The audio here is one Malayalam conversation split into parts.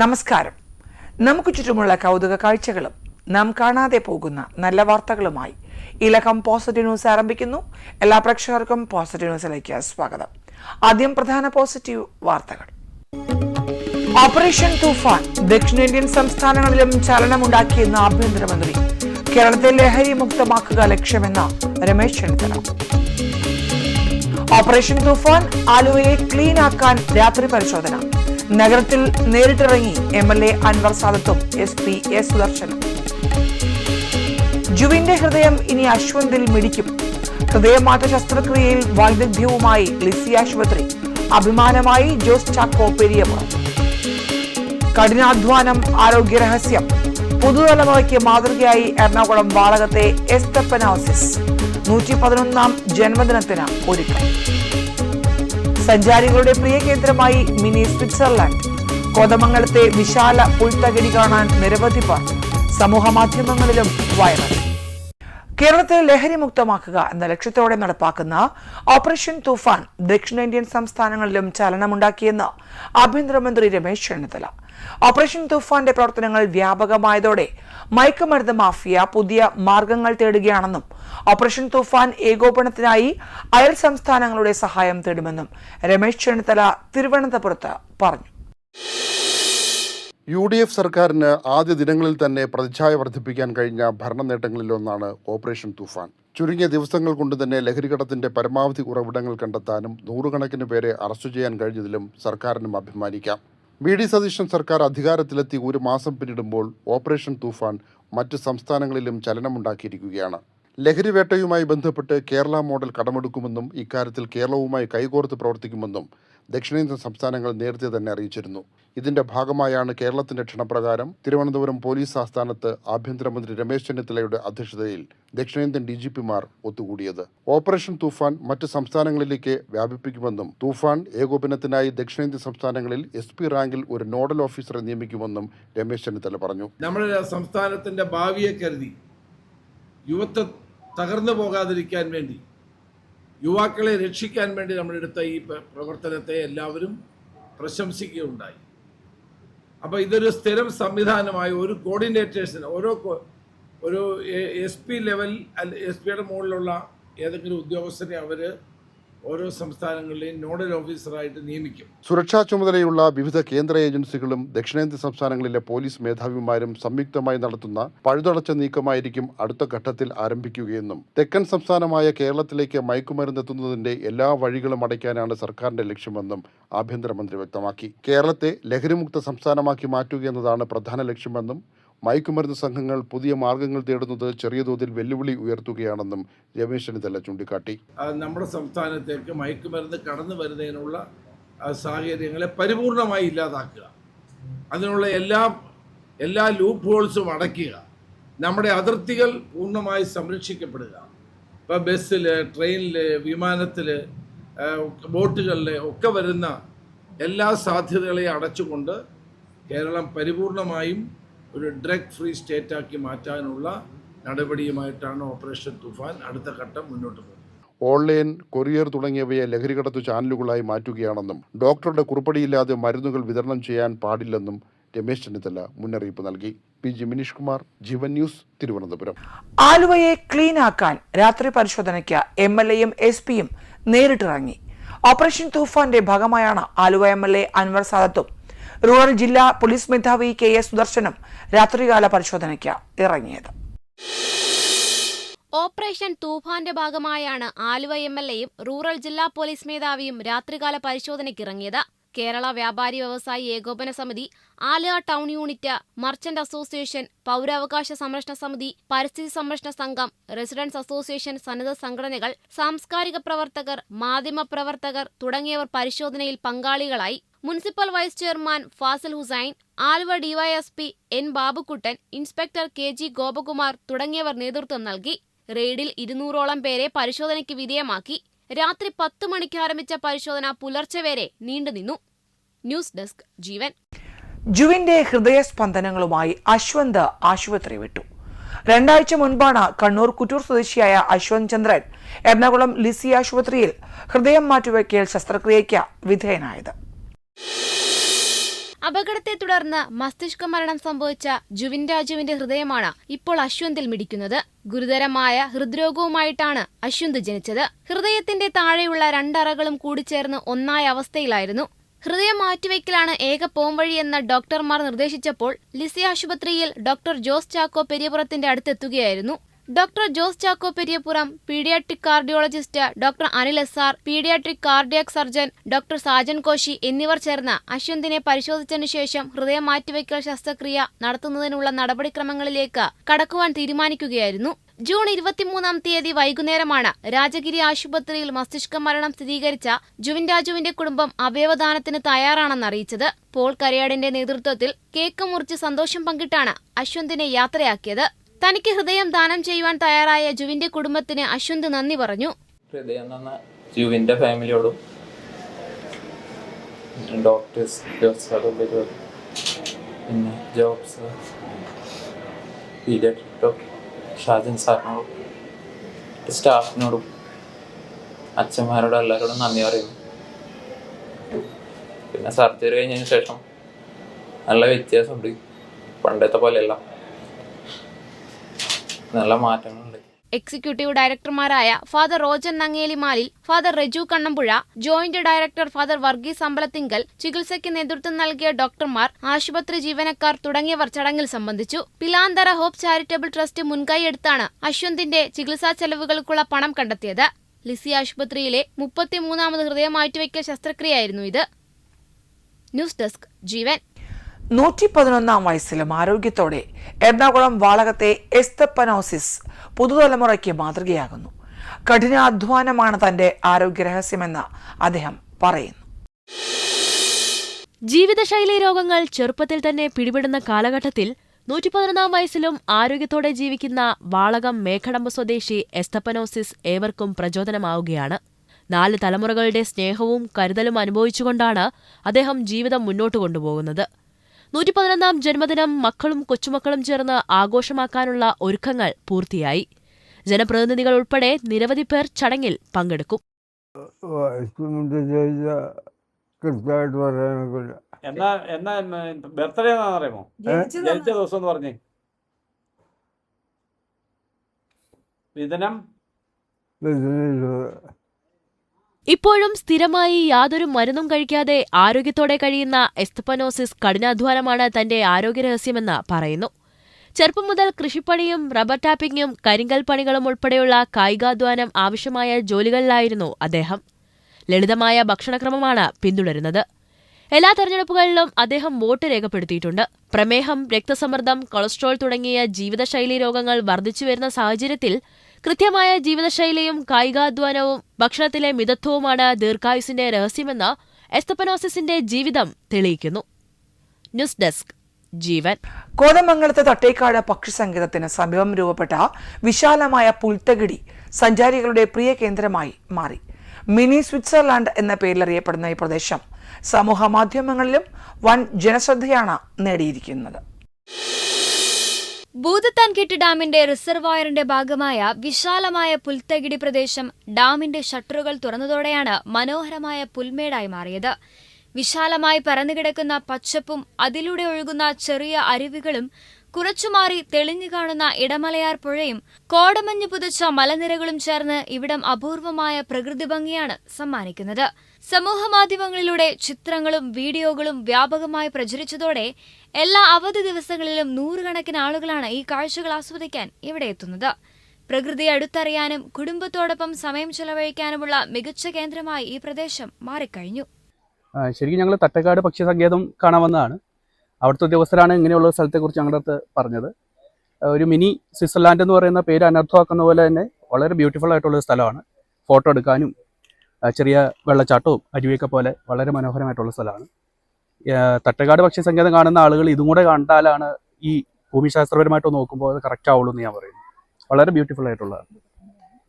നമസ്കാരം. നമുക്ക് ചുറ്റുമുള്ള കൗതുക കാഴ്ചകളും നാം കാണാതെ പോകുന്ന നല്ല വാർത്തകളുമായി ഇലക്കം പോസിറ്റീവ് ന്യൂസ് ആരംഭിക്കുന്നു. എല്ലാ പ്രേക്ഷകർക്കും പോസിറ്റീവ് ന്യൂസിലേക്ക് സ്വാഗതം. ആദ്യം പ്രധാന പോസിറ്റീവ് വാർത്തകൾ. ഓപ്പറേഷൻ തൂഫാൻ ദക്ഷിണേന്ത്യൻ സംസ്ഥാനങ്ങളിലും ചലനമുണ്ടാക്കിയെന്ന് ആഭ്യന്തരമന്ത്രി. കേരളത്തെ ലഹരി മുക്തമാക്കുക ലക്ഷ്യമെന്ന രമേശ് ചെന്നിത്തല. ഓപ്പറേഷൻ തൂഫാൻ ആലുവയെ ക്ലീൻ ആക്കാൻ രാത്രി പരിശോധന. നഗരത്തിൽ നേരിട്ടിറങ്ങി MLA അൻവർ സാദത്തും SP S സുദർശനും. ജുവിന്റെ ഹൃദയം ഇനി അശ്വന്തിൽ മിടിക്കും. ഹൃദയമാറ്റ ശസ്ത്രക്രിയയിൽ വൈദഗ്ധ്യവുമായി ലിസി ആശുപത്രി. അഭിമാനമായി ജോസ് ചാക്കോ പെരിയപുറം. കഠിനാധ്വാനം ആരോഗ്യരഹസ്യം. പുതുതലമുറയ്ക്ക് മാതൃകയായി എറണാകുളം വാളകത്തെ എസ്തപ്പനോസിസ് 111ാം ജന്മദിനത്തിന് ഒരുക്കം. സഞ്ചാരികളുടെ പ്രിയ കേന്ദ്രമായി മിനി സ്വിറ്റ്സർലൻഡ്. കോതമംഗലത്തെ വിശാല പുൽത്തകിടി കാണാൻ നിരവധി പേർ. സമൂഹ മാധ്യമങ്ങളിലും വൈറൽ. കേരളത്തെ ലഹരി മുക്തമാക്കുക എന്ന ലക്ഷ്യത്തോടെ നടപ്പാക്കുന്ന ഓപ്പറേഷൻ തൂഫാൻ ദക്ഷിണേന്ത്യൻ സംസ്ഥാനങ്ങളിലും ചലനമുണ്ടാക്കിയെന്ന് ആഭ്യന്തരമന്ത്രി രമേശ് ചെന്നിത്തല. ഓപ്പറേഷൻ തൂഫാന്റെ പ്രവർത്തനങ്ങൾ വ്യാപകമായതോടെ മയക്കുമരുന്ന് മാഫിയ പുതിയ മാർഗങ്ങൾ തേടുകയാണെന്നും ഓപ്പറേഷൻ തൂഫാൻ ഏകോപനത്തിനായി അയൽ സംസ്ഥാനങ്ങളുടെ സഹായം തേടുമെന്നും രമേശ് ചെന്നിത്തല തിരുവനന്തപുരത്ത് പറഞ്ഞു. UDF സർക്കാരിന് ആദ്യ ദിനങ്ങളിൽ തന്നെ പ്രതിച്ഛായ വർദ്ധിപ്പിക്കാൻ കഴിഞ്ഞ ഭരണ നേട്ടങ്ങളിലൊന്നാണ് ഓപ്പറേഷൻ തൂഫാൻ. ചുരുങ്ങിയ ദിവസങ്ങൾ കൊണ്ട് തന്നെ ലഹരിക്കടത്തിന്റെ പരമാവധി ഉറവിടങ്ങൾ കണ്ടെത്താനും നൂറുകണക്കിന് പേരെ അറസ്റ്റ് ചെയ്യാൻ കഴിഞ്ഞതിലും സർക്കാരിനും അഭിമാനിക്കാം. VD സതീശൻ സർക്കാർ അധികാരത്തിലെത്തി ഒരു മാസം പിന്നിടുമ്പോൾ ഓപ്പറേഷൻ തൂഫാൻ മറ്റ് സംസ്ഥാനങ്ങളിലും ചലനമുണ്ടാക്കിയിരിക്കുകയാണ്. ലഹരി വേട്ടയുമായി ബന്ധപ്പെട്ട് കേരള മോഡൽ കടമെടുക്കുമെന്നും ഇക്കാര്യത്തിൽ കേരളവുമായി കൈകോർത്ത് പ്രവർത്തിക്കുമെന്നും ദക്ഷിണേന്ത്യൻ സംസ്ഥാനങ്ങൾ നേരത്തെ തന്നെ അറിയിച്ചിരുന്നു. ഇതിന്റെ ഭാഗമായാണ് കേരളത്തിന്റെ ക്ഷണപ്രകാരം തിരുവനന്തപുരം പോലീസ് ആസ്ഥാനത്ത് ആഭ്യന്തരമന്ത്രി രമേശ് ചെന്നിത്തലയുടെ അധ്യക്ഷതയിൽ ദക്ഷിണേന്ത്യൻ DGPമാർ ഒത്തുകൂടിയത്. ഓപ്പറേഷൻ തൂഫാൻ മറ്റ് സംസ്ഥാനങ്ങളിലേക്ക് വ്യാപിപ്പിക്കുമെന്നും തൂഫാൻ ഏകോപനത്തിനായി ദക്ഷിണേന്ത്യൻ സംസ്ഥാനങ്ങളിൽ SP റാങ്കിൽ ഒരു നോഡൽ ഓഫീസറെ നിയമിക്കുമെന്നും രമേശ് ചെന്നിത്തല പറഞ്ഞു. നമ്മുടെ സംസ്ഥാനത്തിന്റെ ഭാവിയെ കരുതി യുവത്വം തകർന്നു പോകാതിരിക്കാൻ വേണ്ടി യുവാക്കളെ രക്ഷിക്കാൻ വേണ്ടി നമ്മളെടുത്ത ഈ പ്രവർത്തനത്തെ എല്ലാവരും പ്രശംസിക്കുകയുണ്ടായി. അപ്പോൾ ഇതൊരു സ്ഥിരം സംവിധാനമായി ഒരു കോർഡിനേറ്റേഴ്സിന് ഒരു SP ലെവൽ SPയുടെ മുകളിലുള്ള ഏതെങ്കിലും ഉദ്യോഗസ്ഥരെ അവർ ഓരോ സംസ്ഥാനങ്ങളിലെയും നോഡൽ ഓഫീസറായിട്ട് നിയമിക്കും. സുരക്ഷാ ചുമതലയുള്ള വിവിധ കേന്ദ്ര ഏജൻസികളും ദക്ഷിണേന്ത്യൻ സംസ്ഥാനങ്ങളിലെ പോലീസ് മേധാവിമാരും സംയുക്തമായി നടത്തുന്ന പഴുതടച്ച നീക്കമായിരിക്കും അടുത്ത ഘട്ടത്തിൽ ആരംഭിക്കുകയെന്നും തെക്കൻ സംസ്ഥാനമായ കേരളത്തിലേക്ക് മയക്കുമരുന്ന് എത്തുന്നതിന്റെ എല്ലാ വഴികളും അടയ്ക്കാനാണ് സർക്കാരിന്റെ ലക്ഷ്യമെന്നും ആഭ്യന്തരമന്ത്രി വ്യക്തമാക്കി. കേരളത്തെ ലഹരിമുക്ത സംസ്ഥാനമാക്കി മാറ്റുക എന്നതാണ് പ്രധാന ലക്ഷ്യമെന്നും മയക്കുമരുന്ന് സംഘങ്ങൾ പുതിയ മാർഗങ്ങൾ തേടുന്നത് ചെറിയ തോതിൽ വെല്ലുവിളി ഉയർത്തുകയാണെന്നും രമേശ് ചെന്നിത്തല ചൂണ്ടിക്കാട്ടി. നമ്മുടെ സംസ്ഥാനത്തേക്ക് മയക്കുമരുന്ന് കടന്നു വരുന്നതിനുള്ള സാഹചര്യങ്ങളെ പരിപൂർണമായി ഇല്ലാതാക്കുക, അതിനുള്ള എല്ലാ ലൂപ്പ് ഹോൾസും അടയ്ക്കുക, നമ്മുടെ അതിർത്തികൾ പൂർണ്ണമായി സംരക്ഷിക്കപ്പെടുക. ഇപ്പോൾ ബസ്സിൽ, ട്രെയിനിൽ, വിമാനത്തിൽ, ബോട്ടുകളിൽ ഒക്കെ വരുന്ന എല്ലാ സാധ്യതകളെയും അടച്ചുകൊണ്ട് കേരളം പരിപൂർണമായും ഒരു ഡ്രഗ് ഫ്രീ സ്റ്റേറ്റാക്കി മാറ്റാനുള്ള നടപടിയുമായിട്ടാണ് ഓപ്പറേഷൻ തൂഫാൻ അടുത്ത ഘട്ടം മുന്നോട്ട് പോകുന്നത്. ഓൺലൈൻ, കൊറിയർ തുടങ്ങിയവയെ ലഹരിക്കടത്തു ചാനലുകളായി മാറ്റുകയാണെന്നും ഡോക്ടറുടെ കുറിപ്പടിയില്ലാതെ മരുന്നുകൾ വിതരണം ചെയ്യാൻ പാടില്ലെന്നും രമേശ് ചെന്നിത്തല മുന്നറിയിപ്പ് നൽകി. PG Minish Kumar, Jeevan news, Thiruvananthapuram. ആലുവയെ ക്ലീൻ ആക്കാൻ രാത്രി പരിശോധനയ്ക്ക് MLAയും SPയും നേരിട്ടിറങ്ങി. ഓപ്പറേഷൻ തൂഫാന്റെ ഭാഗമായാണ് ആലുവ MLA അൻവർ സാദത്തും റൂറൽ ജില്ലാ പോലീസ് മേധാവി KS സുദർശനും രാത്രികാല പരിശോധനയ്ക്ക് ഇറങ്ങിയത്. ഓപ്പറേഷൻ തൂഫാന്റെ ഭാഗമായാണ് ആലുവ MLAയും റൂറൽ ജില്ലാ പോലീസ് മേധാവിയും രാത്രികാല പരിശോധനയ്ക്കിറങ്ങിയത്. കേരള വ്യാപാരി വ്യവസായി ഏകോപന സമിതി, Aluva town unit, merchant association, പൗരാവകാശ സംരക്ഷണ സമിതി, പരിസ്ഥിതി സംരക്ഷണ സംഘം, റെസിഡൻസ് അസോസിയേഷൻ, സന്നദ്ധ സംഘടനകൾ, സാംസ്കാരിക പ്രവർത്തകർ, മാധ്യമ പ്രവർത്തകർ തുടങ്ങിയവർ പരിശോധനയിൽ പങ്കാളികളായി. Municipal vice chairman Fazil Hussain, Aluva DYSP N Babukuttan, inspector KG Gopakumar തുടങ്ങിയവർ നേതൃത്വം നൽകി. റെയ്ഡിൽ 200ഓളം പേരെ പരിശോധനയ്ക്ക് വിധേയമാക്കി. രാത്രി 10 മണിക്ക് ആരംഭിച്ച പരിശോധന പുലർച്ചെ വരെ നീണ്ടുനിന്നു. ന്യൂസ് ഡെസ്ക് ജീവൻ. ജുവിന്റെ ഹൃദയസ്പന്ദനങ്ങളുമായി അശ്വന്ത് ആശുപത്രി വിട്ടു. 2 ആഴ്ച മുൻപാണ് കണ്ണൂർ കുറ്റൂർ സ്വദേശിയായ അശ്വന്ത് ചന്ദ്രൻ എറണാകുളം ലിസി ആശുപത്രിയിൽ ഹൃദയം മാറ്റിവയ്ക്കൽ ശസ്ത്രക്രിയയ്ക്ക് വിധേയനായത്. അപകടത്തെ തുടർന്ന് മസ്തിഷ്ക മരണം സംഭവിച്ച ജുവിൻ രാജുവിന്റെ ഹൃദയമാണ് ഇപ്പോൾ അശ്വന്തിൽ മിടിക്കുന്നത്. ഗുരുതരമായ ഹൃദ്രോഗവുമായിട്ടാണ് അശ്വന്ത് ജനിച്ചത്. ഹൃദയത്തിന്റെ താഴെയുള്ള 2 അറകളും കൂടിച്ചേർന്ന് ഒന്നായ അവസ്ഥയിലായിരുന്നു. ഹൃദയം മാറ്റിവെക്കലാണ് ഏക പോംവഴിയെന്ന് ഡോക്ടർമാർ നിർദ്ദേശിച്ചപ്പോൾ ലിസി ആശുപത്രിയിൽ ഡോക്ടർ ജോസ് ചാക്കോ പെരിയപുറത്തിന്റെ അടുത്തെത്തുകയായിരുന്നു. Doctor Jose Chacko Periyapuram, paediatric cardiologist doctor Anil SR, paediatric cardiac surgeon doctor Sajan Koshy എന്നിവർ ചേർന്ന് അശ്വന്തിനെ പരിശോധിച്ചതിനു ശേഷം ഹൃദയം മാറ്റിവെക്കൽ ശസ്ത്രക്രിയ നടത്തുന്നതിനുള്ള നടപടിക്രമങ്ങളിലേക്ക് കടക്കുവാൻ തീരുമാനിക്കുകയായിരുന്നു. ജൂൺ 23-ാം തീയതി വൈകുന്നേരമാണ് രാജഗിരി ആശുപത്രിയിൽ മസ്തിഷ്ക മരണം സ്ഥിരീകരിച്ച ജുവിൻ രാജുവിന്റെ കുടുംബം അവയവദാനത്തിന് തയ്യാറാണെന്ന് അറിയിച്ചത്. പോൾ കരയാടിന്റെ നേതൃത്വത്തിൽ കേക്ക് മുറിച്ച് സന്തോഷം പങ്കിട്ടാണ് അശ്വന്തിനെ യാത്രയാക്കിയത്. തനിക്ക് ഹൃദയം ദാനം ചെയ്യുവാൻ തയ്യാറായ ജുവിന്റെ കുടുംബത്തിന് അശ്വന്ത് നന്ദി പറഞ്ഞു. ഹൃദയം തന്ന ജുവിന്റെ ഫാമിലിയോടും ഡോക്ടേഴ്സ് പിന്നെ ജോബ്സ് പീഡിയാട്രിക് ഡോക്ടർ ഷാജൻ സാറിനോടും സ്റ്റാഫിനോടും അച്ഛന്മാരോടും എല്ലാവരോടും നന്ദി പറയുന്നു. പിന്നെ സർജറി കഴിഞ്ഞതിന് ശേഷം നല്ല വ്യത്യാസമുണ്ട്. പണ്ടത്തെ പോലെയല്ല, നല്ല മാറ്റങ്ങളുണ്ട്. എക്സിക്യൂട്ടീവ് ഡയറക്ടർമാരായ father Rojan Nangelimalil, father Reju Kannampuzha, joint director father Varghese Ambalathinkal, ചികിത്സയ്ക്ക് നേതൃത്വം നൽകിയ ഡോക്ടർമാർ, ആശുപത്രി ജീവനക്കാർ തുടങ്ങിയവർ ചടങ്ങിൽ സംബന്ധിച്ചു. പിലാന്തറ ഹോപ്പ് ചാരിറ്റബിൾ ട്രസ്റ്റ് മുൻകൈയെടുത്താണ് അശ്വന്തിന്റെ ചികിത്സാ ചെലവുകൾക്കുള്ള പണം കണ്ടെത്തിയത്. ലിസി ആശുപത്രിയിലെ 33-ാമത് ഹൃദയം മാറ്റിവെക്കൽ ശസ്ത്രക്രിയയായിരുന്നു ഇത്. ന്യൂസ് ഡെസ്ക് ജീവൻ. 111-ാം വയസ്സിലും ആരോഗ്യത്തോടെ എറണാകുളം വാളകത്തെ എസ്തപ്പനോസിസ് പുതുതലമുറയ്ക്ക് മാതൃകയാകുന്നു. കഠിനാധ്വാനമാണ് തന്റെ ആരോഗ്യരഹസ്യമെന്ന് അദ്ദേഹം പറയുന്നു. ജീവിതശൈലി രോഗങ്ങൾ ചെറുപ്പത്തിൽ തന്നെ പിടിപെടുന്ന കാലഘട്ടത്തിൽ 111-ാം വയസ്സിലും ആരോഗ്യത്തോടെ ജീവിക്കുന്ന വാളകം മേഘടമ്പ് സ്വദേശി എസ്തപ്പനോസിസ് ഏവർക്കും പ്രചോദനമാവുകയാണ്. 4 തലമുറകളുടെ സ്നേഹവും കരുതലും അനുഭവിച്ചുകൊണ്ടാണ് അദ്ദേഹം ജീവിതം മുന്നോട്ട് കൊണ്ടുപോകുന്നത്. 111-ാം ജന്മദിനം മക്കളും കൊച്ചുമക്കളും ചേർന്ന് ആഘോഷമാക്കാനുള്ള ഒരുക്കങ്ങൾ പൂർത്തിയായി. ജനപ്രതിനിധികൾ ഉൾപ്പെടെ നിരവധി പേർ ചടങ്ങിൽ പങ്കെടുക്കും. ബർത്ത്ഡേ അറിയാമോ? ജനിച്ച ദിവസം എന്ന് പറഞ്ഞേ. ഇപ്പോഴും സ്ഥിരമായി യാതൊരു മരുന്നും കഴിക്കാതെ ആരോഗ്യത്തോടെ കഴിയുന്ന എസ്തപ്പനോസിസ് കഠിനാധ്വാനമാണ് തന്റെ ആരോഗ്യരഹസ്യമെന്ന് പറയുന്നു. ചെറുപ്പം മുതൽ കൃഷിപ്പണിയും റബ്ബർ ടാപ്പിംഗും കരിങ്കൽ പണികളും ഉൾപ്പെടെയുള്ള കായികാധ്വാനം ആവശ്യമായ ജോലികളിലായിരുന്നു അദ്ദേഹം. ലളിതമായ ഭക്ഷണക്രമമാണ് പിന്തുടരുന്നത്. എല്ലാ തെരഞ്ഞെടുപ്പുകളിലും അദ്ദേഹം വോട്ട് രേഖപ്പെടുത്തിയിട്ടുണ്ട്. പ്രമേഹം, രക്തസമ്മർദ്ദം, കൊളസ്ട്രോൾ തുടങ്ങിയ ജീവിതശൈലി രോഗങ്ങൾ വർദ്ധിച്ചുവരുന്ന സാഹചര്യത്തിൽ കൃത്യമായ ജീവിതശൈലിയും കായികാധ്വാനവും ഭക്ഷണത്തിലെ മിതത്വവുമാണ് ദീർഘായുസിന്റെ രഹസ്യമെന്ന് എസ്തപ്പനോസിസിന്റെ ജീവിതം തെളിയിക്കുന്നു. ന്യൂസ് ഡെസ്ക് ജീവൻ. കോതമംഗലത്തെ തട്ടേക്കാട് പക്ഷിസങ്കേതത്തിന് സമീപം രൂപപ്പെട്ട വിശാലമായ പുൽത്തകിടി സഞ്ചാരികളുടെ പ്രിയ കേന്ദ്രമായി മാറി. മിനി സ്വിറ്റ്സർലാൻഡ് എന്ന പേരിലറിയപ്പെടുന്ന ഈ പ്രദേശം സമൂഹ മാധ്യമങ്ങളിലും വൻ ജനശ്രദ്ധയാണ് നേടിയിരിക്കുന്നത്. ഭൂതത്താൻകെട്ട് ഡാമിന്റെ റിസർവോയറിന്റെ ഭാഗമായ വിശാലമായ പുൽത്തകിടി പ്രദേശം ഡാമിന്റെ ഷട്ടറുകൾ തുറന്നതോടെയാണ് മനോഹരമായ പുൽമേടായി മാറിയത്. വിശാലമായി പരന്നുകിടക്കുന്ന പച്ചപ്പും അതിലൂടെ ഒഴുകുന്ന ചെറിയ അരുവികളും കുറച്ചുമാറി തെളിഞ്ഞു കാണുന്ന ഇടമലയാർ പുഴയും കോടമഞ്ഞ് പുതച്ച മലനിരകളും ചേർന്ന് ഇവിടം അപൂർവമായ പ്രകൃതി ഭംഗിയാണ് സമ്മാനിക്കുന്നത്. സമൂഹമാധ്യമങ്ങളിലൂടെ ചിത്രങ്ങളും വീഡിയോകളും വ്യാപകമായി പ്രചരിച്ചതോടെ എല്ലാ അവധി ദിവസങ്ങളിലും 100 കണക്കിന് ആളുകളാണ് ഈ കാഴ്ചകൾ ആസ്വദിക്കാൻ ഇവിടെ എത്തുന്നത്. പ്രകൃതിയെ അടുത്തറിയാനും കുടുംബത്തോടൊപ്പം സമയം ചെലവഴിക്കാനുമുള്ള മികച്ച കേന്ദ്രമായി ഈ പ്രദേശം മാറിക്കഴിഞ്ഞു. ശരിക്കും ഞങ്ങൾ തട്ടേക്കാട് പക്ഷി സങ്കേതം കാണാൻ വന്നതാണ്. അവിടുത്തെ ഉദ്യോഗസ്ഥരാണ് ഇങ്ങനെയുള്ള സ്ഥലത്തെക്കുറിച്ച് ഞങ്ങളുടെ അടുത്ത് പറഞ്ഞത്. ഒരു മിനി സ്വിറ്റ്സർലാൻഡ് എന്ന് പറയുന്ന പേര് അനർത്ഥമാക്കുന്ന പോലെ തന്നെ വളരെ ബ്യൂട്ടിഫുൾ ആയിട്ടുള്ളൊരു സ്ഥലമാണ്. ഫോട്ടോ എടുക്കാനും ചെറിയ വെള്ളച്ചാട്ടവും അരുവിയൊക്കെ പോലെ വളരെ മനോഹരമായിട്ടുള്ള സ്ഥലമാണ്. തട്ടേക്കാട് പക്ഷി സങ്കേതം കാണുന്ന ആളുകൾ ഇതും കൂടെ കണ്ടാലാണ് ഈ ഭൂമിശാസ്ത്രപരമായിട്ട് നോക്കുമ്പോൾ അത് കറക്റ്റ് ആവുള്ളൂ എന്ന് ഞാൻ പറയുന്നു. വളരെ ബ്യൂട്ടിഫുൾ ആയിട്ടുള്ളതാണ്.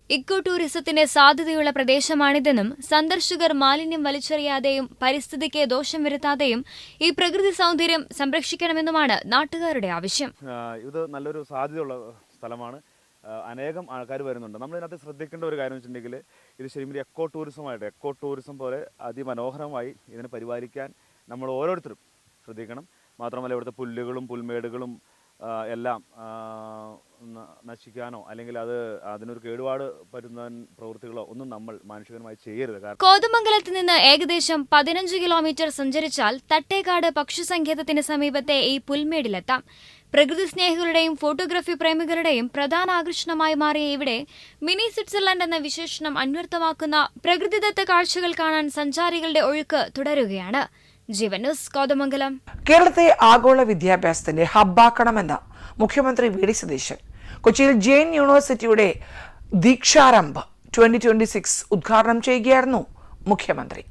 ഇക്കോ ടൂറിസത്തിന് സാധ്യതയുള്ള പ്രദേശമാണിതെന്നും സന്ദർശകർ മാലിന്യം വലിച്ചെറിയാതെയും പരിസ്ഥിതിക്ക് ദോഷം വരുത്താതെയും ഈ പ്രകൃതി സൗന്ദര്യം സംരക്ഷിക്കണമെന്നുമാണ് നാട്ടുകാരുടെ ആവശ്യം. ഇത് നല്ലൊരു സാധ്യതയുള്ള സ്ഥലമാണ്. അനേകം ആൾക്കാർ വരുന്നുണ്ട്. നമ്മളിതിനകത്ത് ശ്രദ്ധിക്കേണ്ട ഒരു കാര്യം വെച്ചിട്ടുണ്ടെങ്കിൽ ഇത് ശരിക്കും എക്കോ ടൂറിസം പോലെ അതിമനോഹരമായി ഇതിനെ പരിപാലിക്കാൻ നമ്മൾ ഓരോരുത്തരും ശ്രദ്ധിക്കണം. മാത്രമല്ല ഇവിടുത്തെ പുല്ലുകളും പുൽമേടുകളും എല്ലാം നശിക്കാനോ അല്ലെങ്കിൽ അതിനൊരു കേടുപാട് പറ്റുന്ന പ്രവൃത്തികളോ ഒന്നും നമ്മൾ മാനുഷികമായി ചെയ്യരുത്. കോതമംഗലത്ത് നിന്ന് ഏകദേശം 15 കിലോമീറ്റർ സഞ്ചരിച്ചാൽ തട്ടേക്കാട് പക്ഷിസങ്കേതത്തിന് സമീപത്തെ ഈ പുൽമേടിലെത്താം. പ്രകൃതി സ്നേഹികളുടെയും ഫോട്ടോഗ്രാഫി പ്രേമികളുടെയും പ്രധാന ആകർഷണമായി മാറിയ ഇവിടെ മിനി സ്വിറ്റ്സർലൻഡ് എന്ന വിശേഷണം അന്വർത്ഥമാക്കുന്ന പ്രകൃതിദത്ത കാഴ്ചകൾ കാണാൻ സഞ്ചാരികളുടെ ഒഴുക്ക് തുടരുകയാണ്. ജീവൻ ന്യൂസ്, കോതമംഗലം. കേരളത്തെ ആഗോള വിദ്യാഭ്യാസത്തിന്റെ ഹബ്ബാക്കണമെന്ന് മുഖ്യമന്ത്രി വി ഡി സതീശൻ കൊച്ചിയിൽ ജെയിൻ യൂണിവേഴ്സിറ്റിയുടെ ദീക്ഷാരംഭ് 2026 ഉദ്ഘാടനം ചെയ്യുകയായിരുന്നു മുഖ്യമന്ത്രി.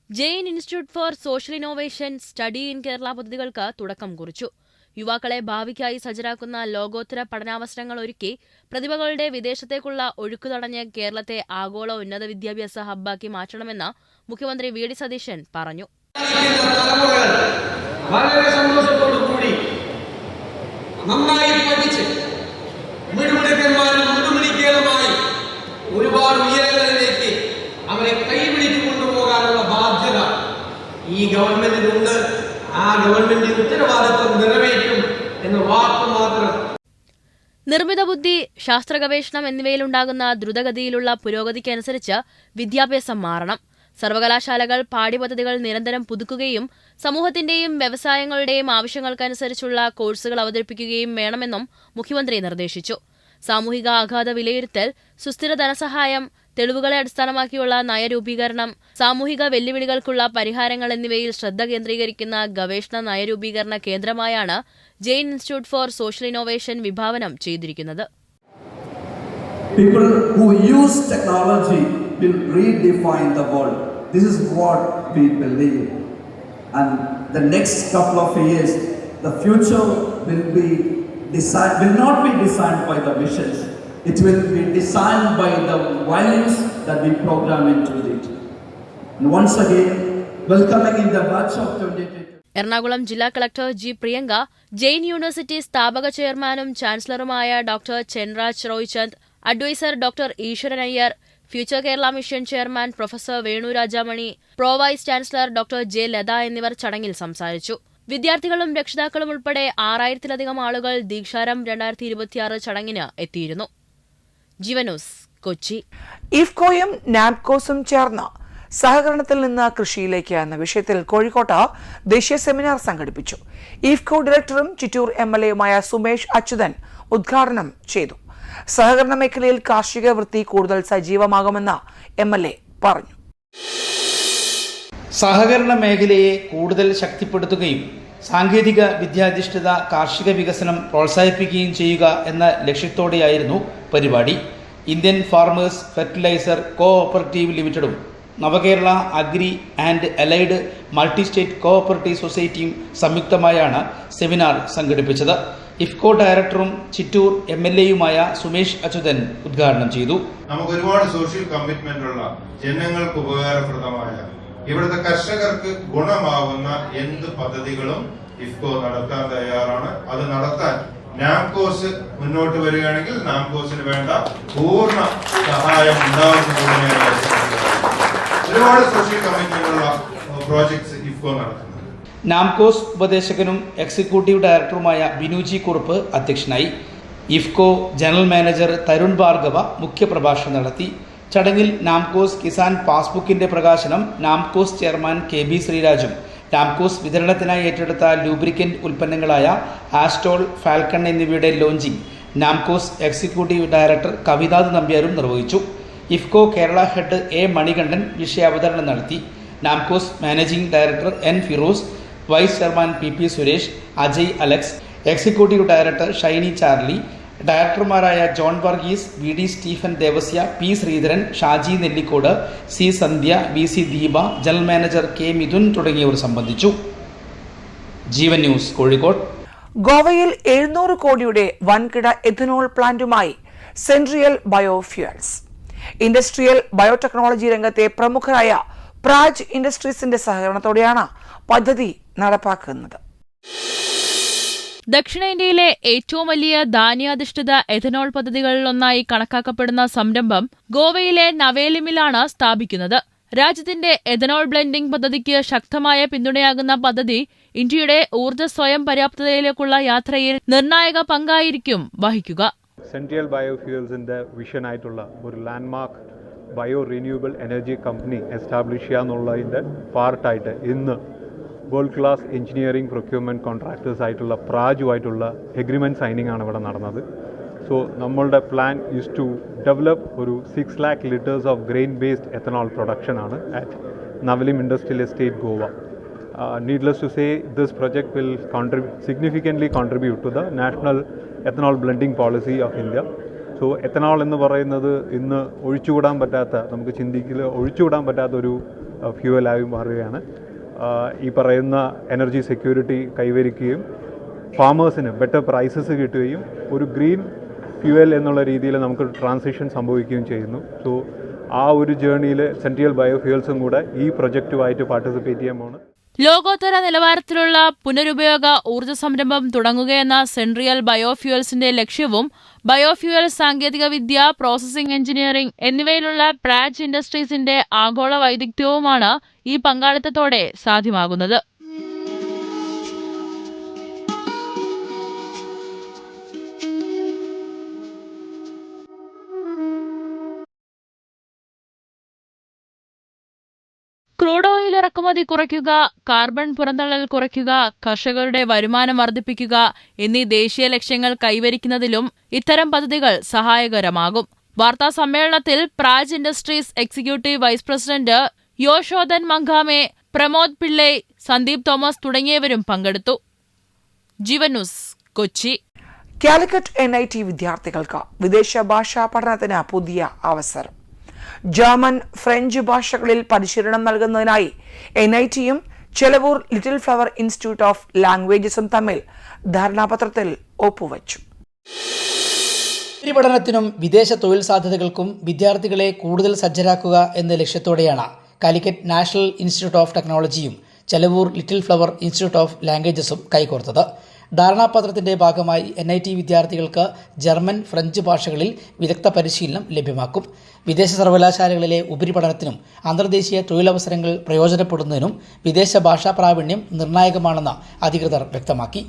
Jain institute for social innovation study in Kerala പദ്ധതികൾക്ക് തുടക്കം കുറിച്ചു. യുവാക്കളെ ഭാവിക്കായി സജ്ജരാക്കുന്ന ലോകോത്തര പഠനാവസരങ്ങൾ ഒരുക്കി പ്രതിഭകളുടെ വിദേശത്തേക്കുള്ള ഒഴുക്ക് തടഞ്ഞ് കേരളത്തെ ആഗോള ഉന്നത വിദ്യാഭ്യാസ ഹബ്ബാക്കി മാറ്റണമെന്ന് മുഖ്യമന്ത്രി വി ഡി സതീശൻ പറഞ്ഞു. വളരെ സന്തോഷത്തോടുകൂടി നന്നായി പഠിച്ച് മിടുമിടുക്കന്മാരും മിടുമിടുക്കികളുമായി ഒരുപാട് ഉയരങ്ങളിലേക്ക് അവരെ കൈപിടിച്ചു കൊണ്ടുപോകാനുള്ള ബാധ്യത ഈ ഗവൺമെന്റിനുണ്ട്. ആ ഗവൺമെന്റിന്റെ ഉത്തരവാദിത്വം നിറവേറ്റും എന്ന വാക്ക് മാത്രം. നിർമ്മിത ബുദ്ധി, ശാസ്ത്ര ഗവേഷണം എന്നിവയിലുണ്ടാകുന്ന ദ്രുതഗതിയിലുള്ള പുരോഗതിക്കനുസരിച്ച് വിദ്യാഭ്യാസം മാറണം. സർവകലാശാലകൾ പാഠ്യപദ്ധതികൾ നിരന്തരം പുതുക്കുകയും സമൂഹത്തിന്റെയും വ്യവസായങ്ങളുടെയും ആവശ്യങ്ങൾക്കനുസരിച്ചുള്ള കോഴ്സുകൾ അവതരിപ്പിക്കുകയും വേണമെന്നും മുഖ്യമന്ത്രി നിർദ്ദേശിച്ചു. സാമൂഹിക ആഘാത വിലയിരുത്തൽ, സുസ്ഥിര ധനസഹായം, തെളിവുകളെ അടിസ്ഥാനമാക്കിയുള്ള നയരൂപീകരണം, സാമൂഹിക വെല്ലുവിളികൾക്കുള്ള പരിഹാരങ്ങൾ എന്നിവയിൽ ശ്രദ്ധ കേന്ദ്രീകരിക്കുന്ന ഗവേഷണ നയരൂപീകരണ കേന്ദ്രമായാണ് Jain institute for social innovation വിഭാവനം ചെയ്തിരിക്കുന്നത്. People who use technology will redefine the world. This is what we believe. And the next couple of years, the future will not be designed by the visions. It will be designed by the values that we program into it. And once again, welcoming in the batch of 2022. Ernakulam ജില്ലാ collector G Priyanka, Jain university സ്ഥാപക ചെയർമാനും ചാൻസലറുമായ doctor Chenraj Roychand, advisor doctor Eswaran Iyer, future Kerala mission chairman professor Venu Rajamani, pro vice chancellor doctor J Latha എന്നിവർ ചടങ്ങിൽ സംസാരിച്ചു. വിദ്യാർത്ഥികളും രക്ഷിതാക്കളും ഉൾപ്പെടെ 6000-ലധികം ആളുകൾ ദീക്ഷാരംഭ് 2026 ചടങ്ങിന് എത്തിയിരുന്നു. ജീവൻ ന്യൂസ്, കൊച്ചി. ഇഫ്കോയും നാപ്കോസും ചേർന്ന് സഹകരണത്തിൽ നിന്ന് കൃഷിയിലേക്ക് എന്ന വിഷയത്തിൽ കോഴിക്കോട്ട് ദേശീയ സെമിനാർ സംഘടിപ്പിച്ചു. ഇഫ്കോ ഡയറക്ടറും ചിറ്റൂർ MLA-യുമായ സുമേഷ് അച്യുതൻ ഉദ്ഘാടനം ചെയ്തു. സഹകരണ മേഖലയിൽ കാർഷിക വൃത്തി കൂടുതൽ സജീവമാകുമെന്ന് MLA പറഞ്ഞു. സഹകരണ മേഖലയെ കൂടുതൽ ശക്തിപ്പെടുത്തുകയും സാങ്കേതിക വിദ്യാധിഷ്ഠിത കാർഷിക വികസനം പ്രോത്സാഹിപ്പിക്കുകയും ചെയ്യുക എന്ന ലക്ഷ്യത്തോടെയായിരുന്നു പരിപാടി. ഇന്ത്യൻ ഫാർമേഴ്സ് ഫെർട്ടിലൈസർ കോഓപ്പറേറ്റീവ് ലിമിറ്റഡും Navakerala agri and allied multi state cooperative സൊസൈറ്റിയും സംയുക്തമായാണ് സെമിനാർ സംഘടിപ്പിച്ചത്. ഇഫ്കോ ഡയറക്ടറും ചിറ്റൂർ MLA-യുമായ സുമേഷ് അച്യുതൻ ഉദ്ഘാടനം ചെയ്തു. നമുക്ക് ഒരുപാട് സോഷ്യൽ കമ്മിറ്റ്മെന്റ് ഉള്ള, ജനങ്ങൾക്ക് ഉപകാരപ്രദമായ, ഇവിടുത്തെ കർഷകർക്ക് ഗുണമാവുന്ന എന്ത് പദ്ധതികളും ഇഫ്കോ നടത്താൻ തയ്യാറാണ്. അത് നടത്താൻ നാംകോസ് മുന്നോട്ട് വരികയാണെങ്കിൽ നാംകോസിന് വേണ്ട പൂർണ്ണ സഹായം ഉണ്ടാവുന്നതിന് ഒരുപാട് സോഷ്യൽ കമ്മിറ്റ്മെന്റുള്ള പ്രോജക്ട്സ് ഇഫ്കോ നടത്തുന്നു. നാംകോസ് ഉപദേശകനും എക്സിക്യൂട്ടീവ് ഡയറക്ടറുമായ ബിനുജി കുറുപ്പ് അധ്യക്ഷനായി. ഇഫ്കോ ജനറൽ മാനേജർ തരുൺ ഭാർഗവ മുഖ്യപ്രഭാഷണം നടത്തി. ചടങ്ങിൽ നാംകോസ് കിസാൻ പാസ്ബുക്കിന്റെ പ്രകാശനം നാംകോസ് ചെയർമാൻ KB ശ്രീരാജും നാംകോസ് വിതരണത്തിനായി ഏറ്റെടുത്ത ലൂബ്രിക്കന്റ് ഉൽപ്പന്നങ്ങളായ ആസ്റ്റോൾ, ഫാൽക്കൺ എന്നിവയുടെ ലോഞ്ചിംഗ് നാംകോസ് എക്സിക്യൂട്ടീവ് ഡയറക്ടർ കവിതാദ് നമ്പ്യാരും നിർവഹിച്ചു. ഇഫ്കോ കേരള ഹെഡ് A മണികണ്ഠൻ വിഷയാവതരണം നടത്തി. Namcos managing director N Firoz, vice chairman PP Suresh, Ajay Alex, executive director Shiny Charlie, ഡയറക്ടർമാരായ John Varghese, VD Stephen Devasya, P Sreedharan, Shaji Nellikode, C Sandhya, VC Deepa, general manager K Mithun തുടങ്ങിയവർ സംബന്ധിച്ചു. ജീവൻ ന്യൂസ്, കോഴിക്കോട്. ഗോവയിൽ 700 കോടിയുടെ വൻകിട എഥനോൾ പ്ലാന്റുമായി സെൻട്രിയൽ ബയോഫ്യൂൽസ്. ഇൻഡസ്ട്രിയൽ ബയോടെക്നോളജി രംഗത്തെ പ്രമുഖരായ പ്രാജ് ഇൻഡസ്ട്രീസിന്റെ സഹകരണത്തോടെയാണ് പദ്ധതി നടപ്പാക്കുന്നത്. ദക്ഷിണേന്ത്യയിലെ ഏറ്റവും വലിയ ധാന്യാധിഷ്ഠിത എഥനോൾ പദ്ധതികളിലൊന്നായി കണക്കാക്കപ്പെടുന്ന സംരംഭം ഗോവയിലെ നവേലിമിലാണ് സ്ഥാപിക്കുന്നത്. രാജ്യത്തിന്റെ എഥനോൾ ബ്ലെൻഡിംഗ് പദ്ധതിക്ക് ശക്തമായ പിന്തുണയാകുന്ന പദ്ധതി ഇന്ത്യയുടെ ഊർജ്ജ സ്വയം പര്യാപ്തതയിലേക്കുള്ള യാത്രയിൽ നിർണായക പങ്കായിരിക്കും വഹിക്കുക. സെൻട്രൽ ബയോഫ്യൂൽസിന്റെ വിഷനായിട്ടുള്ള ഒരു landmark bio renewable energy company establish ചെയ്യാന്നുള്ളതിന്റെ പാർട്ടായിട്ട് ഇന്ന് world class engineering procurement contractors ആയിട്ടുള്ള പ്രാജുമായിട്ടുള്ള എഗ്രിമെന്റ് സൈനിങ് ആണ് ഇവിടെ നടന്നത്. സോ നമ്മളുടെ പ്ലാൻ ഈസ് ടു ഡെവലപ്പ് ഒരു 6 lakh liters of grain based ethanol production ആണ് at Navelim industrial estate Goa. Needless to say, this project will significantly contribute to the national ethanol blending policy of India. So ethanol എന്ന് പറയുന്നത് ഇന്ന് ഒഴിച്ചുകൂടാൻ പറ്റാത്ത, നമുക്ക് ചിന്തിക്കൽ ഒഴിച്ചുകൂടാൻ പറ്റാത്ത ഒരു ഫ്യൂവലായി മാറുകയാണ്. ഈ പറയുന്ന എനർജി സെക്യൂരിറ്റി കൈവരിക്കുകയും ഫാമേഴ്സിന് ബെറ്റർ പ്രൈസസ് കിട്ടുകയും ഒരു ഗ്രീൻ ഫ്യൂവൽ എന്നുള്ള രീതിയിൽ നമുക്ക് ട്രാൻസിഷൻ സംഭവിക്കുകയും ചെയ്യുന്നു. സോ ആ ഒരു ജേർണിയിൽ സെൻട്രൽ ബയോഫ്യൂൽസും കൂടെ ഈ പ്രൊജക്റ്റുമായിട്ട് പാർട്ടിസിപ്പേറ്റ് ചെയ്യാൻ പോകുന്നു. ലോകോത്തര നിലവാരത്തിലുള്ള പുനരുപയോഗ ഊർജ്ജ സംരംഭം തുടങ്ങുകയെന്ന സെൻട്രിയൽ ബയോഫ്യൂൽസിന്റെ ലക്ഷ്യവും ബയോഫ്യൂൽ സാങ്കേതികവിദ്യ, പ്രോസസിംഗ് എഞ്ചിനീയറിംഗ് എന്നിവയിലുള്ള പ്രാജ് ഇൻഡസ്ട്രീസിന്റെ ആഗോള വൈദഗ്ധ്യവുമാണ് ഈ പങ്കാളിത്തത്തോടെ സാധ്യമാകുന്നത്. ക്രൂഡ് ഓയിൽ ഇറക്കുമതി കുറയ്ക്കുക, കാർബൺ പുറന്തള്ളൽ കുറയ്ക്കുക, കർഷകരുടെ വരുമാനം വർദ്ധിപ്പിക്കുക എന്നീ ദേശീയ ലക്ഷ്യങ്ങൾ കൈവരിക്കുന്നതിലും ഇത്തരം പദ്ധതികൾ സഹായകരമാകും. വാർത്താ സമ്മേളനത്തിൽ Praj industries executive vice president Yashodhan Mankame, Pramod Pillai, Sandeep Thomas തുടങ്ങിയവരും പങ്കെടുത്തു. Jeevan news, Kochi. Calicut NIT വിദ്യാർത്ഥികൾക്ക് വിദേശ ഭാഷാ പഠനത്തിന് പുതിയ അവസരം. ജർമ്മൻ, ഫ്രഞ്ച് ഭാഷകളിൽ പരിശീലനം നൽകുന്നതിനായി NITയും Chelavoor little flower institute of ലാംഗ്വേജസും തമ്മിൽ ധാരണാപത്രത്തിൽ ഒപ്പുവച്ചു. ഉപരിപഠനത്തിനും വിദേശ തൊഴിൽ സാധ്യതകൾക്കും വിദ്യാർത്ഥികളെ കൂടുതൽ സജ്ജരാക്കുക എന്ന ലക്ഷ്യത്തോടെയാണ് കാലിക്കറ്റ് നാഷണൽ ഇൻസ്റ്റിറ്റ്യൂട്ട് ഓഫ് ടെക്നോളജിയും Chelavoor little flower institute of ലാംഗ്വേജസും കൈകോർത്തത്. ധാരണാപത്രത്തിന്റെ ഭാഗമായി NIT വിദ്യാർത്ഥികൾക്ക് ജർമ്മൻ, ഫ്രഞ്ച് ഭാഷകളിൽ വിദഗ്ധ പരിശീലനം ലഭ്യമാക്കും. വിദേശ സർവകലാശാലകളിലെ ഉപരിപഠനത്തിനും അന്തർദേശീയ തൊഴിലവസരങ്ങൾ പ്രയോജനപ്പെടുന്നതിനും വിദേശ ഭാഷാ പ്രാവീണ്യം നിർണായകമാണെന്ന് അധികൃതർ വ്യക്തമാക്കി.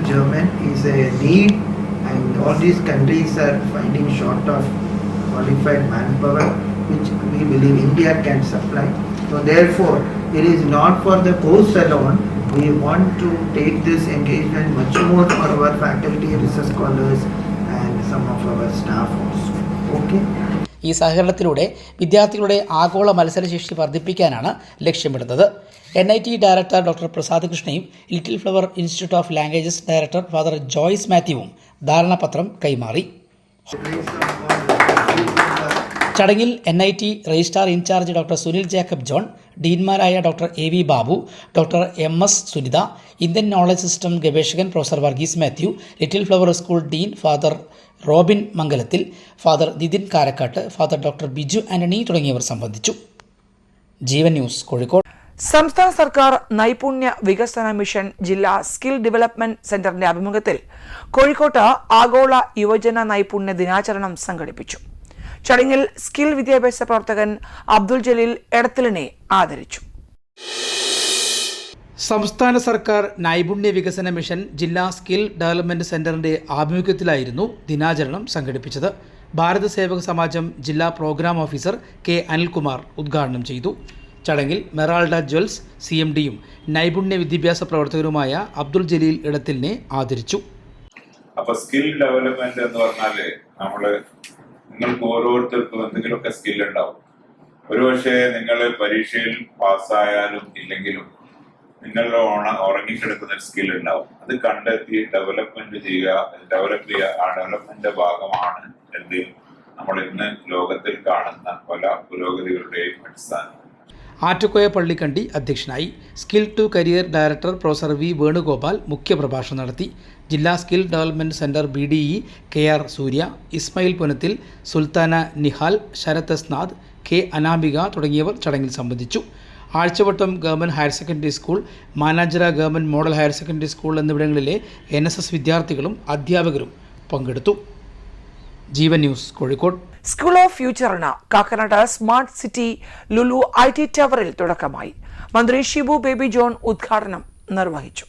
German is a need and all these countries are finding short of qualified manpower which we believe India can supply. So therefore it is not for the course alone. We want to take this engagement much more for our faculty, research scholars and some of our staff also. Okay. ഈ സഹകരണത്തിലൂടെ വിദ്യാർത്ഥികളുടെ ആഗോള മത്സരശേഷി വർദ്ധിപ്പിക്കാനാണ് ലക്ഷ്യമിടുന്നത്. NIT ഡയറക്ടർ ഡോക്ടർ പ്രസാദ് കൃഷ്ണയും little flower institute of languages director father Joyce മാത്യുവും ധാരണാപത്രം കൈമാറി. ചടങ്ങിൽ NIT registrar in charge doctor Sunil Jacob John, ഡീൻമാരായ doctor AV Babu, doctor MS Sunitha, Indian knowledge system ഗവേഷകൻ professor Varghese Mathew, little flower school dean father Robin Mangalathil, father Nithin Karakkattu, father doctor Biju Antony തുടങ്ങിയവർ സംബന്ധിച്ചു. ജീവൻ ന്യൂസ്, കോഴിക്കോട്. സംസ്ഥാന സർക്കാർ നൈപുണ്യ വികസന മിഷൻ ജില്ലാ സ്കിൽ ഡെവലപ്മെന്റ് സെന്ററിന്റെ ആഭിമുഖ്യത്തിൽ കോഴിക്കോട്ട് ആഗോള യുവജന നൈപുണ്യ ദിനാചരണം സംഘടിപ്പിച്ചു. ചടങ്ങിൽ സ്കിൽ വിദ്യാഭ്യാസ പ്രവർത്തകൻ അബ്ദുൽ ജലീൽ എടത്തലിനെ ആദരിച്ചു. സംസ്ഥാന സർക്കാർ നൈപുണ്യ വികസന മിഷൻ ജില്ലാ സ്കിൽ ഡെവലപ്മെന്റ് സെന്ററിന്റെ ആഭിമുഖ്യത്തിലായിരുന്നു ദിനാചരണം സംഘടിപ്പിച്ചത്. ഭാരത സേവക സമാജം ജില്ലാ പ്രോഗ്രാം ഓഫീസർ K. അനിൽകുമാർ ഉദ്ഘാടനം ചെയ്തു. ചടങ്ങിൽ മെറാൾഡ ജ്വൽസ് CMDയും നൈപുണ്യ വിദ്യാഭ്യാസ പ്രവർത്തകരുമായ അബ്ദുൽ ജലീൽ ഇടത്തലിനെ ആദരിച്ചു. അപ്പൊ സ്കിൽ ഡെവലപ്മെന്റ് എന്ന് പറഞ്ഞാല് നിങ്ങൾക്ക് ഓരോരുത്തർക്കും എന്തെങ്കിലുമൊക്കെ സ്കിൽ ഉണ്ടാവും. ഒരുപക്ഷെ നിങ്ങൾ പരീക്ഷയിൽ പാസ്സായാലും ഇല്ലെങ്കിലും നിങ്ങളുടെ ഉറങ്ങിക്കിടക്കുന്ന ഒരു സ്കിൽ ഉണ്ടാവും. അത് കണ്ടെത്തി ഡെവലപ്മെന്റ് ചെയ്യുക. ആ ഡെവലപ്മെന്റിന്റെ ഭാഗമാണ് നമ്മൾ ഇന്ന് ലോകത്തിൽ കാണുന്ന പല പുരോഗതികളുടെയും അടിസ്ഥാനം. ആറ്റുകോയ പള്ളിക്കണ്ടി അധ്യക്ഷനായി. Skill to career director professor V. Venugopal മുഖ്യപ്രഭാഷണം നടത്തി. ജില്ലാ skill development centre BDE KR Surya, Ismail Punathil, Sultana Nihal, Sarath എസ്നാഥ്, K. അനാമിക തുടങ്ങിയവർ ചടങ്ങിൽ സംബന്ധിച്ചു. Azhchavattam government higher secondary school, Mananchira government model higher secondary school എന്നിവിടങ്ങളിലെ NSS വിദ്യാർത്ഥികളും അധ്യാപകരും പങ്കെടുത്തു. Jeevan news Kozhikode. School of ഫ്യൂച്ചറിന് Kakkanad smart city Lulu IT ടവറിൽ തുടക്കമായി. മന്ത്രി ഷിബു ബേബി ജോൺ ഉദ്ഘാടനം നിർവഹിച്ചു.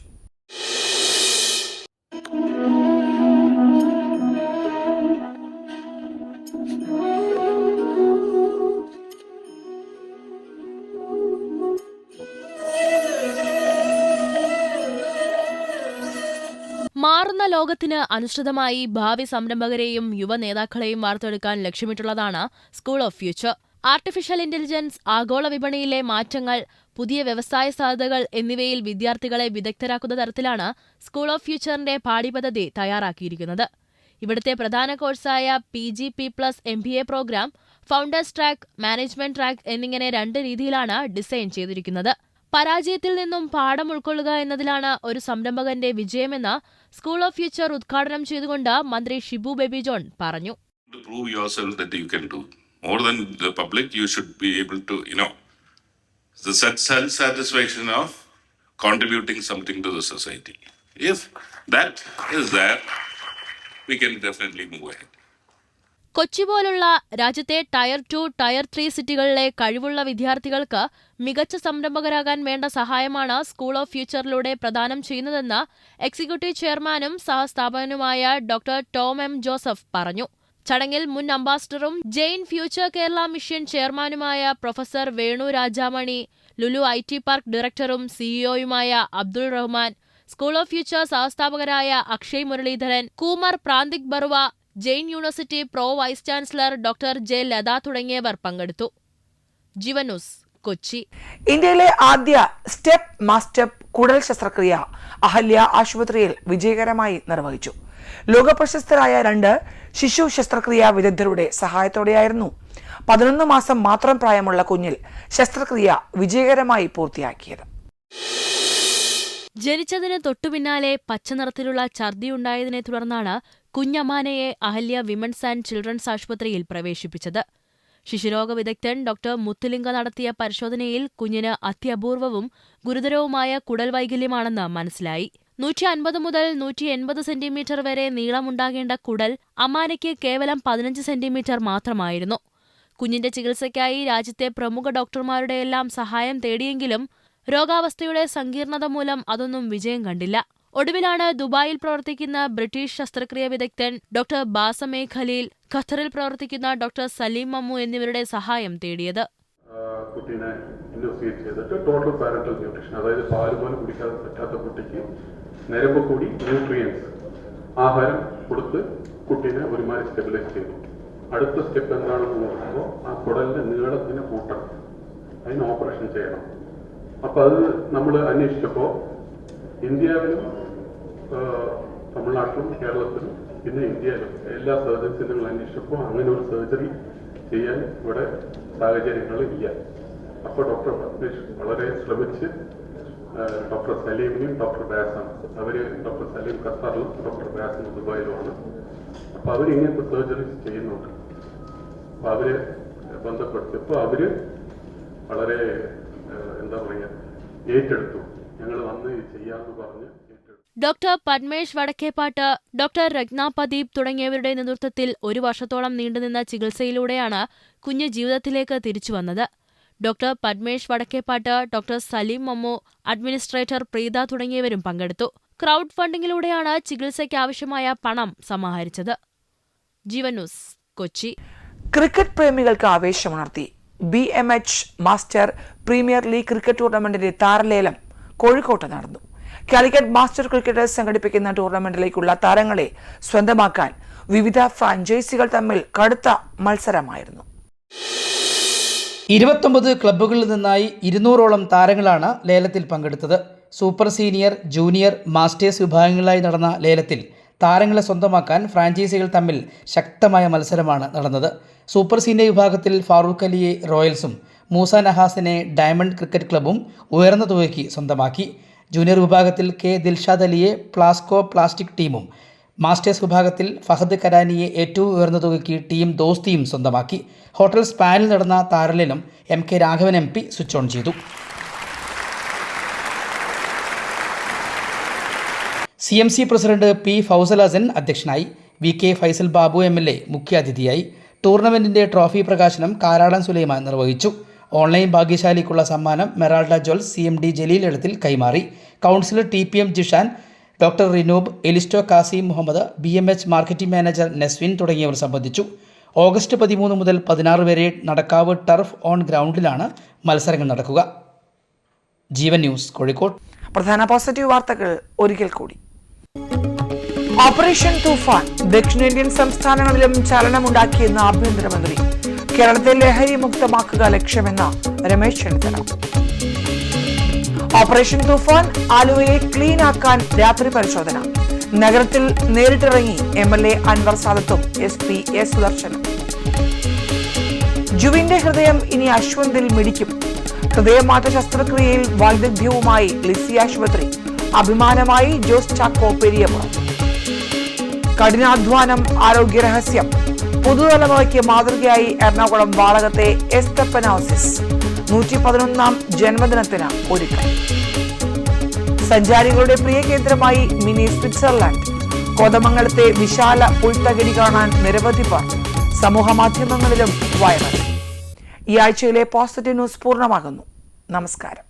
മാറുന്ന ലോകത്തിന് അനുസൃതമായി ഭാവി സംരംഭകരെയും യുവ നേതാക്കളെയും വാർത്തെടുക്കാൻ ലക്ഷ്യമിട്ടുള്ളതാണ് school of future. Artificial intelligence, ആഗോള വിപണിയിലെ മാറ്റങ്ങൾ, പുതിയ വ്യവസായ സാധ്യതകൾ എന്നിവയിൽ വിദ്യാർത്ഥികളെ വിദഗ്ധരാക്കുന്ന തരത്തിലാണ് സ്കൂൾ ഓഫ് ഫ്യൂച്ചറിന്റെ പാഠ്യപദ്ധതി തയ്യാറാക്കിയിരിക്കുന്നത്. ഇവിടുത്തെ പ്രധാന കോഴ്സായ PGP+ MBA program, founders track, management track എന്നിങ്ങനെ 2 രീതിയിലാണ് ഡിസൈൻ ചെയ്തിരിക്കുന്നത്. പരാജയത്തിൽ നിന്നും പാഠം ഉൾക്കൊള്ളുക എന്നതിലാണ് ഒരു സംരംഭകന്റെ വിജയമെന്ന് സ്കൂൾ ഓഫ് ഫ്യൂച്ചർ ഉദ്ഘാടനം ചെയ്തുകൊണ്ട് മന്ത്രി ഷിബു ബേബി ജോൺ പറഞ്ഞു. To prove yourself that you can do more than the public, you should be able to, the self-satisfaction of contributing something to the society. If that is there, we can definitely move ahead. Kochi പോലുള്ള രാജ്യത്തെ ടയർ 2, ടയർ 3 സിറ്റികളിലെ കഴിവുള്ള വിദ്യാർത്ഥികൾക്ക് മികച്ച സംരംഭകരാകാൻ വേണ്ട സഹായമാണ് സ്കൂൾ ഓഫ് ഫ്യൂച്ചറിലൂടെ പ്രദാനം ചെയ്യുന്നതെന്ന് എക്സിക്യൂട്ടീവ് ചെയർമാനും സഹസ്ഥാപകനുമായ ഡോക്ടർ ടോം M. ജോസഫ് പറഞ്ഞു. ചടങ്ങിൽ മുൻ അംബാസഡറും ജെയിൻ ഫ്യൂച്ചർ കേരള മിഷൻ ചെയർമാനുമായ professor Venu Rajamani, Lulu IT park ഡയറക്ടറും CEOയുമായ Abdul Rahman, school of future സഹസ്ഥാപകരായ Akshay Muraleedharan, Kumar Prantik Barua, Jain university pro vice chancellor doctor J Latha തുടങ്ങിയവർ പങ്കെടുത്തു. ജീവൻ ന്യൂസ്, കൊച്ചി. ഇന്ത്യയിലെ ആദ്യ സ്റ്റെപ്പ് മാസ്റ്റപ്പ് കുടൽ ശസ്ത്രക്രിയ അഹല്യ ആശുപത്രിയിൽ വിജയകരമായി നിർവഹിച്ചു. ലോകപ്രശസ്തരായ 2 ശിശു ശസ്ത്രക്രിയാ വിദഗ്ധരുടെ സഹായത്തോടെയായിരുന്നു 11 മാസം മാത്രം പ്രായമുള്ള കുഞ്ഞിൽ ശസ്ത്രക്രിയ വിജയകരമായി പൂർത്തിയാക്കിയത്. ജനിച്ചതിന് തൊട്ടുപിന്നാലെ പച്ചനിറത്തിലുള്ള ഛർദിയുണ്ടായതിനെ തുടർന്നാണ് കുഞ്ഞമാനയെ അഹല്യ വിമൻസ് ആൻഡ് ചിൽഡ്രൻസ് ആശുപത്രിയിൽ പ്രവേശിപ്പിച്ചത്. ശിശുരോഗ വിദഗ്ധൻ ഡോക്ടർ മുത്തുലിംഗ നടത്തിയ പരിശോധനയിൽ കുഞ്ഞിന് അത്യപൂർവവും ഗുരുതരവുമായ കുടൽ വൈകല്യമാണെന്ന് മനസ്സിലായി. 150 മുതൽ 180 സെന്റിമീറ്റർ വരെ നീളമുണ്ടാകേണ്ട കുടൽ അമാനയ്ക്ക് കേവലം 15 സെന്റിമീറ്റർ മാത്രമായിരുന്നു. കുഞ്ഞിന്റെ ചികിത്സയ്ക്കായി രാജ്യത്തെ പ്രമുഖ ഡോക്ടർമാരുടെയെല്ലാം സഹായം തേടിയെങ്കിലും രോഗാവസ്ഥയുടെ സങ്കീർണത മൂലം അതൊന്നും വിജയം കണ്ടില്ല. ഒടുവിലാണ് ദുബായിൽ പ്രവർത്തിക്കുന്ന ബ്രിട്ടീഷ് ശസ്ത്രക്രിയ വിദഗ്ധൻ ഡോക്ടർ ബാസമെ ഖലീൽ, ഖത്തറിൽ പ്രവർത്തിക്കുന്ന ഡോക്ടർ സലീം മമ്മു എന്നിവരുടെ സഹായം തേടിയത്. കുട്ടീനെ ഇൻവെസ്റ്റിഗേറ്റ് ചെയ്തിട്ട് ടോട്ടൽ പാരന്റൽ ന്യൂട്രീഷൻ, അതായത് പാല് പോലും കുടിക്കാൻ പറ്റാത്ത കുട്ടിക്ക് ഞരമ്പ് കൂടി ന്യൂട്രിയൻസ് ആഹാരം കൊടുത്ത് കുട്ടീനെ ഒരുമാതിരി സ്റ്റെബിലൈസ് ചെയ്തു. അടുത്ത സ്റ്റെപ്പ് എന്താണെന്ന് നോക്കുമ്പോൾ ആ കുടലിന്റെ നീളത്തിന് കൂട്ടണം, അതിന് ഓപ്പറേഷൻ ചെയ്യണം. അപ്പോൾ അത് നമ്മൾ അന്വേഷിച്ചപ്പോൾ ഇന്ത്യയിലും തമിഴ്നാട്ടിലും കേരളത്തിലും പിന്നെ ഇന്ത്യയിലും എല്ലാ സർജൻസിനും നിങ്ങൾ അന്വേഷിച്ചപ്പോൾ അങ്ങനെ ഒരു സർജറി ചെയ്യാൻ ഇവിടെ സാഹചര്യങ്ങളില്ല. അപ്പോൾ ഡോക്ടർ പത്മേഷ് വളരെ ശ്രമിച്ച് ഡോക്ടർ സലീമിനെയും ഡോക്ടർ ബാസാണ്, ഡോക്ടർ സലീം ഖത്തറിലും ഡോക്ടർ ബാസം ദുബായിലുമാണ്. അപ്പോൾ ഇങ്ങനത്തെ സർജറീസ് ചെയ്യുന്നുണ്ട്. അപ്പോൾ അവരെ ബന്ധപ്പെടുത്തിയപ്പോൾ അവർ വളരെ ഏറ്റെടുത്തു, ഞങ്ങൾ വന്ന് ചെയ്യാമെന്ന് പറഞ്ഞ്. ഡോക്ടർ പദ്മേഷ് വടക്കേപ്പാട്ട്, ഡോക്ടർ രത്ന പ്രദീപ് തുടങ്ങിയവരുടെ നേതൃത്വത്തിൽ 1 വർഷത്തോളം നീണ്ടുനിന്ന ചികിത്സയിലൂടെയാണ് കുഞ്ഞ് ജീവിതത്തിലേക്ക് തിരിച്ചുവന്നത്. Doctor Padmesh Vadakkepat, doctor Saleem Mammu, administrator Preetha തുടങ്ങിയവരും പങ്കെടുത്തു. ക്രൗഡ് ഫണ്ടിങ്ങിലൂടെയാണ് ചികിത്സയ്ക്കാവശ്യമായ പണം സമാഹരിച്ചത്. ജീവൻ ന്യൂസ്, കൊച്ചി. ക്രിക്കറ്റ് പ്രേമികൾക്ക് ആവേശമുണർത്തി BMH master premier league cricket ടൂർണമെന്റിന്റെ താരലേലം കോഴിക്കോട്ട് നടന്നു. കാലിക്കറ്റ് മാസ്റ്റർ ക്രിക്കറ്റേഴ്സ് സംഘടിപ്പിക്കുന്ന ടൂർണമെന്റിലേക്കുള്ള താരങ്ങളെ സ്വന്തമാക്കാൻ വിവിധ ഫ്രാഞ്ചൈസികൾ തമ്മിൽ കടുത്ത മത്സരമായിരുന്നു. 29 ക്ലബ്ബുകളിൽ നിന്നായി 200ഓളം താരങ്ങളാണ് ലേലത്തിൽ പങ്കെടുത്തത്. സൂപ്പർ സീനിയർ, ജൂനിയർ, മാസ്റ്റേഴ്സ് വിഭാഗങ്ങളിലായി നടന്ന ലേലത്തിൽ താരങ്ങളെ സ്വന്തമാക്കാൻ ഫ്രാഞ്ചൈസികൾ തമ്മിൽ ശക്തമായ മത്സരമാണ് നടന്നത്. സൂപ്പർ സീനിയർ വിഭാഗത്തിൽ ഫാറൂഖ് അലിയെ റോയൽസും മൂസ നഹാസിനെ ഡയമണ്ട് ക്രിക്കറ്റ് ക്ലബ്ബും ഉയർന്ന തുകയ്ക്ക് സ്വന്തമാക്കി. ജൂനിയർ വിഭാഗത്തിൽ K ദിൽഷാദ് അലിയെ പ്ലാസ്കോ പ്ലാസ്റ്റിക് ടീമും, മാസ്റ്റേഴ്സ് വിഭാഗത്തിൽ ഫഹദ് കരാനിയെ ഏറ്റവും ഉയർന്ന തുകയ്ക്ക് ടീം ദോസ്തിയും സ്വന്തമാക്കി. ഹോട്ടൽ സ്പാനിൽ നടന്ന താരലേലം MK Raghavan MP switch on ചെയ്തു. CMC പ്രസിഡന്റ് P ഫൗസൽ ഹസൻ അധ്യക്ഷനായി. VK ഫൈസൽ ബാബു MLA മുഖ്യാതിഥിയായി. ടൂർണമെന്റിന്റെ ട്രോഫി പ്രകാശനം കാരാടൻ സുലൈമാൻ നിർവഹിച്ചു. ഓൺലൈൻ ഭാഗ്യശാലിക്കുള്ള സമ്മാനം Meralda jewels CMD Jaleel Edathil കൈമാറി. Councillor TPM Jishan, doctor Rinoob, എലിസ്റ്റോ Kasim Muhammad, BMH marketing manager Neswin തുടങ്ങിയവർ സംബന്ധിച്ചു. ഓഗസ്റ്റ് 13 മുതൽ 16 വരെ നടക്കാവ് ടർഫ് ഓൺ ഗ്രൗണ്ടിലാണ് മത്സരങ്ങൾ നടക്കുക. ജീവൻ ന്യൂസ്, കോഴിക്കോട്. പ്രധാന പോസിറ്റീവ് വാർത്തകൾ ഒരിക്കൽ കൂടി. ഓപ്പറേഷൻ തൂഫാൻ ദക്ഷിണേന്ത്യൻ സംസ്ഥാനങ്ങളിലും ചലനമുണ്ടാക്കിയെന്ന് ആഭ്യന്തരമന്ത്രി. കേരളത്തെ ലഹരി മുക്തമാക്കുക ലക്ഷ്യമെന്ന രമേശ് ചെന്നിത്തല. ഓപ്പറേഷൻ തൂഫാൻ ആലുവയെ ക്ലീൻ ആക്കാൻ രാത്രി പരിശോധന. നഗരത്തിൽ നേരിട്ടിറങ്ങി MLA അൻവർ സാദത്തും SP A സുദർശനും. ജുവിന്റെ ഹൃദയം ഇനി അശ്വന്തിൽ മിടിക്കും. ഹൃദയമാറ്റ ശസ്ത്രക്രിയയിൽ വൈദഗ്ധ്യവുമായി ലിസി ആശുപത്രി. അഭിമാനമായി ജോസ് ചാക്കോ പെരിയപുറം. കഠിനാധ്വാനം ആരോഗ്യരഹസ്യം. പുതുതലമുറയ്ക്ക് മാതൃകയായി എറണാകുളം വാളകത്തെ എസ്തപ്പനോസിസ് 111ാം ജന്മദിനത്തിന് ഒരുക്കം. സഞ്ചാരികളുടെ പ്രിയ കേന്ദ്രമായി മിനി സ്വിറ്റ്സർലാൻഡ്. കോതമംഗലത്തെ വിശാല പുൽത്തകിടി കാണാൻ നിരവധി പേർ. സമൂഹ മാധ്യമങ്ങളിലും വൈറൽ. ഈ ആഴ്ചയിലെ പോസിറ്റീവ് ന്യൂസ് പൂർണ്ണമാകുന്നു. നമസ്കാരം.